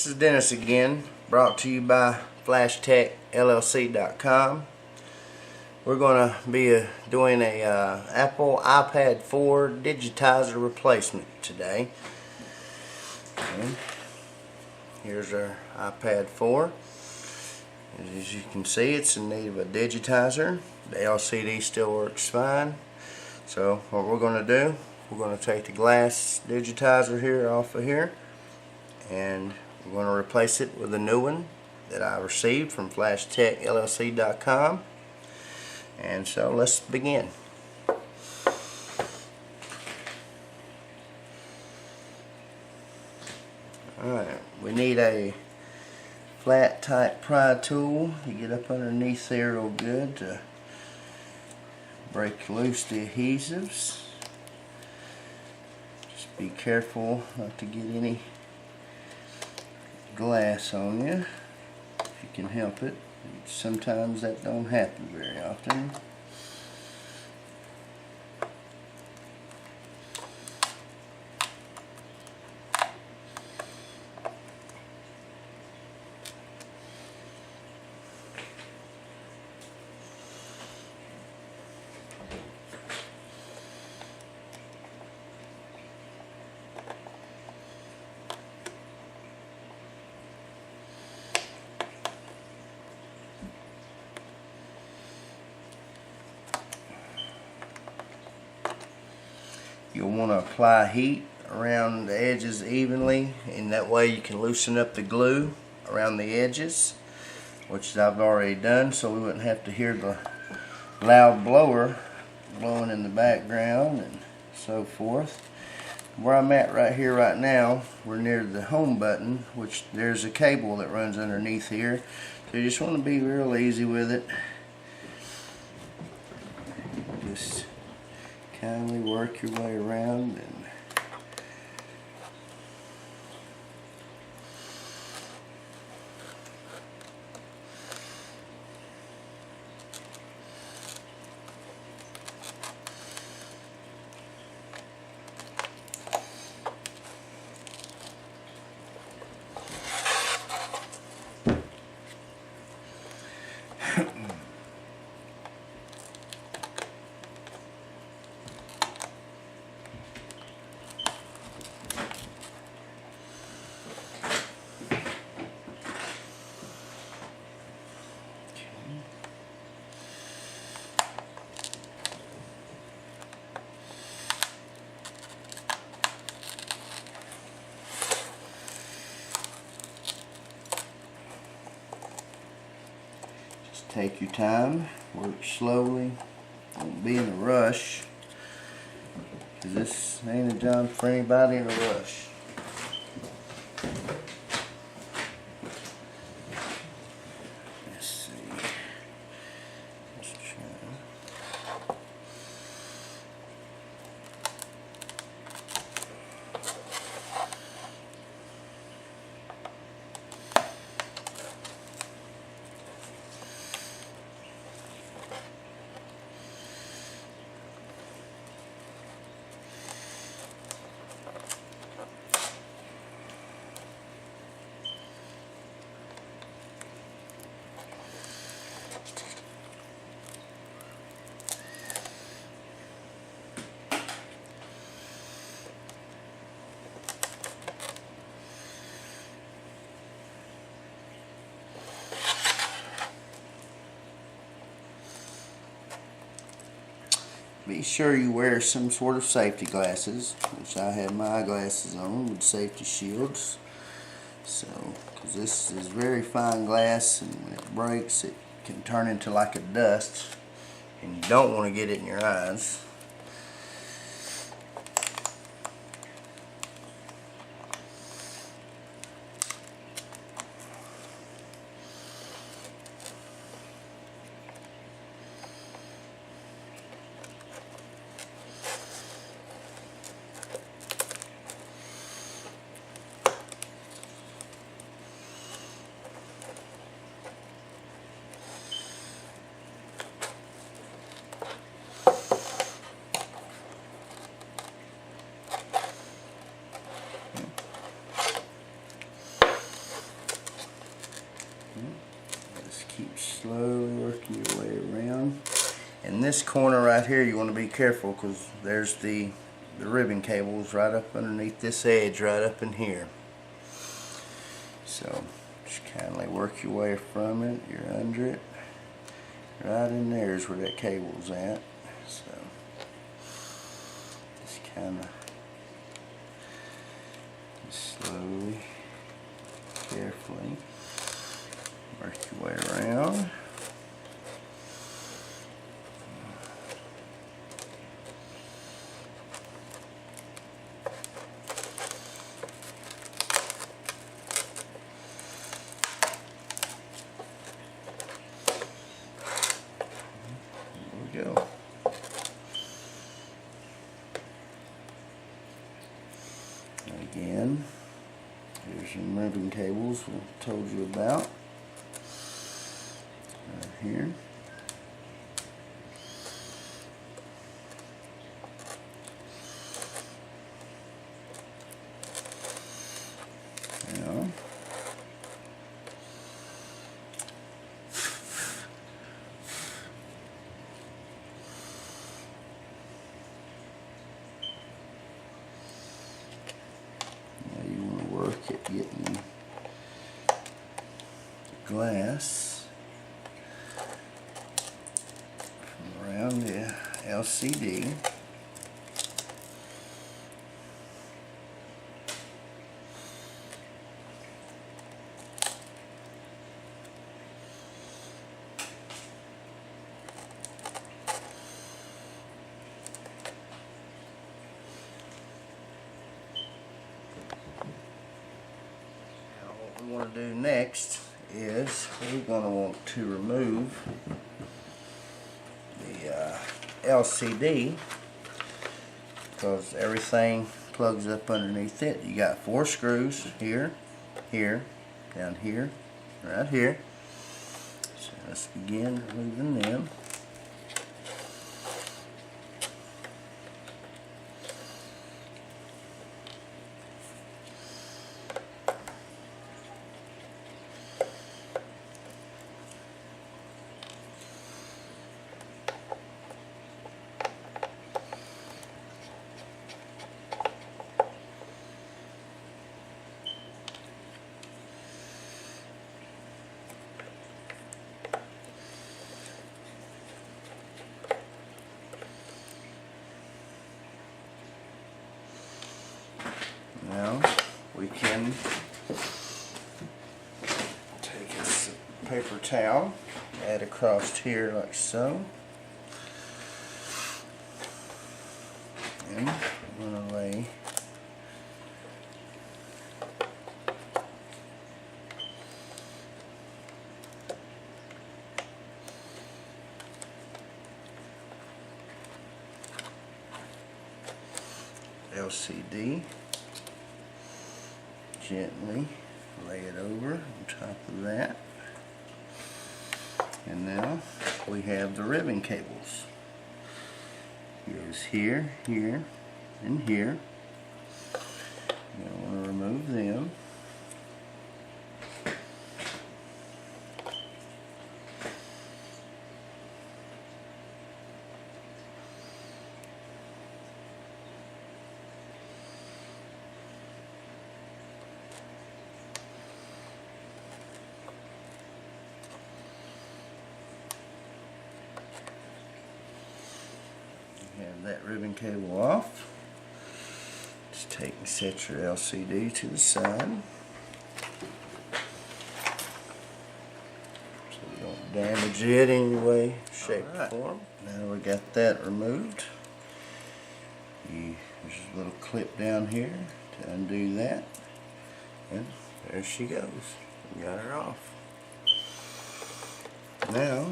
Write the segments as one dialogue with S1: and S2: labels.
S1: This is Dennis again, brought to you by FlashTechLLC.com. We're going to be doing a Apple iPad 4 digitizer replacement today. Okay. Here's our iPad 4. As you can see, it's in need of a digitizer. The LCD still works fine. So what we're going to do, we're going to take the glass digitizer here off of here, and we're going to replace it with a new one that I received from FlashTechLLC.com. And so let's begin. Alright, we need a flat type pry tool to get up underneath there real good to break loose the adhesives. Just be careful not to get any glass on you if you can help it. Sometimes that don't happen very often. You'll want to apply heat around the edges evenly, and that way you can loosen up the glue around the edges, which I've already done, so we wouldn't have to hear the loud blower blowing in the background and so forth. Where I'm at right here right now, we're near the home button, which there's a cable that runs underneath here, so you just want to be real easy with it. Just kindly work your way around and take your time, work slowly, don't be in a rush, because this ain't a job for anybody in a rush. Let's see. Let's try. Be sure you wear some sort of safety glasses, which I have my eyeglasses on with safety shields. So, because this is very fine glass, and when it breaks, it can turn into like a dust, and you don't want to get it in your eyes. Just keep slowly working your way around. In this corner right here, you want to be careful because there's the ribbon cables right up underneath this edge, right up in here. So just kindly work your way from it. You're under it. Right in there is where that cable's at. So just kind of slowly, carefully work your way around. There we go. Again, here's some ribbon cables we told you about. Right here. Now, you want to work at getting the glass from around the LCD. What we want to do next is we're going to want to remove the LCD because everything plugs up underneath it. You got 4 screws here, here, down here, right here. So let's begin removing them. Now we can take a paper towel, add across here like so, and I'm going to lay LCD. Gently lay it over on top of that, and now we have the ribbon cables. Here's here, here, and here. You want to remove them. Have that ribbon cable off. Just take and set your LCD to the side so you don't damage it in any way, shape, or form. Now we got that removed. There's a little clip down here to undo that, and there she goes. We got her off. Now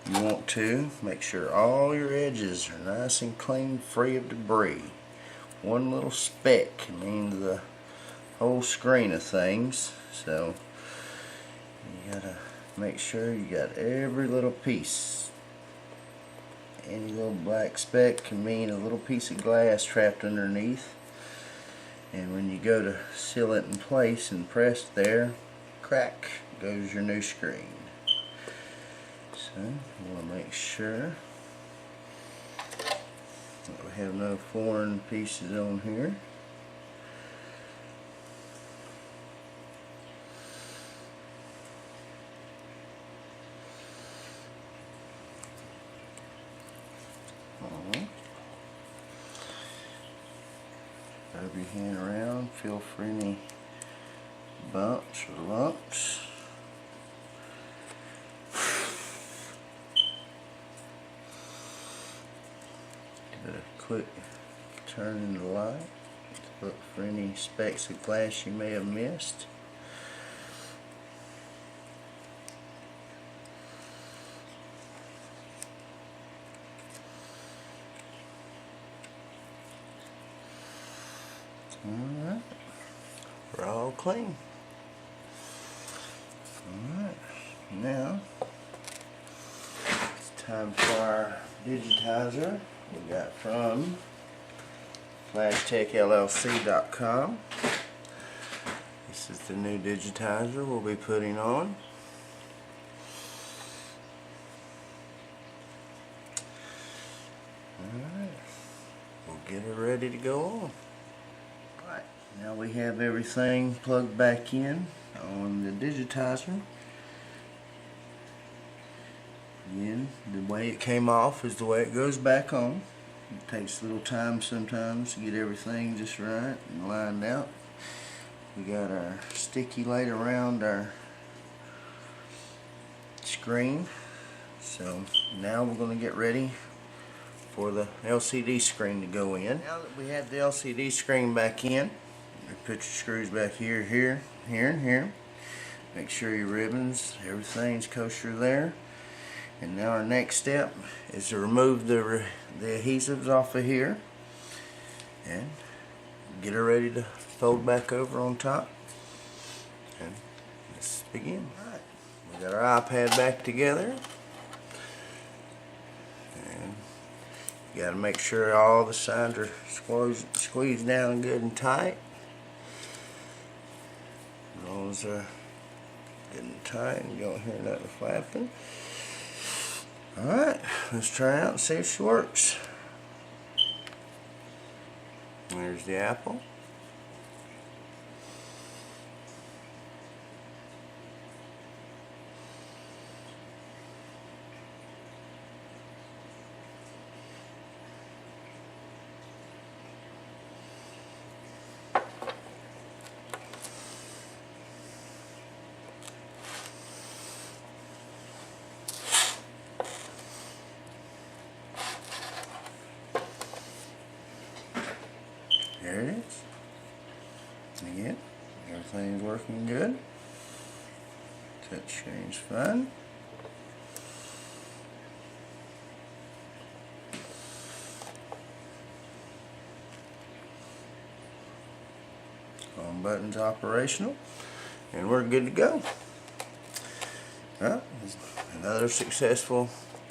S1: you want to make sure all your edges are nice and clean, free of debris. One little speck can mean the whole screen of things, so you gotta make sure you got every little piece. Any little black speck can mean a little piece of glass trapped underneath, and when you go to seal it in place and press there, crack goes your new screen. So we want to make sure that we have no foreign pieces on here. Rub your hand around, feel for any bumps or lumps. Give it a quick turn in the light to look for any specks of glass you may have missed. Alright, we're all clean. Alright, now it's time for our digitizer. We got from FlashTechLLC.com. This is the new digitizer we'll be putting on. Alright, we'll get it ready to go on. Alright, now we have everything plugged back in on the digitizer. Again, the way it came off is the way it goes back on. It takes a little time sometimes to get everything just right and lined out. We got our sticky light around our screen. So now we're going to get ready for the LCD screen to go in. Now that we have the LCD screen back in, you put your screws back here, here, here, and here. Make sure your ribbons, everything's kosher there. And now our next step is to remove the adhesives off of here and get her ready to fold back over on top. And let's begin. Alright, we got our iPad back together. And you got to make sure all the sides are squeezed down good and tight. Those are getting tight and you don't hear nothing flapping. Alright, let's try it out and see if she works. There's the apple. There it is. Again, everything's working good. Touch screen's fine. Home button's operational, and we're good to go. Well, another successful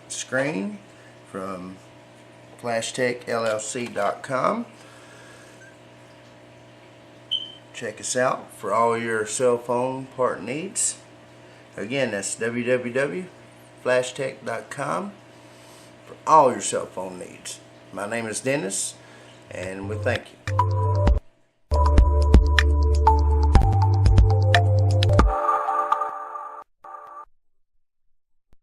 S1: screen from FlashTechLLC.com. Check us out for all your cell phone part needs. Again, that's www.flashtech.com for all your cell phone needs. My name is Dennis, and we thank you.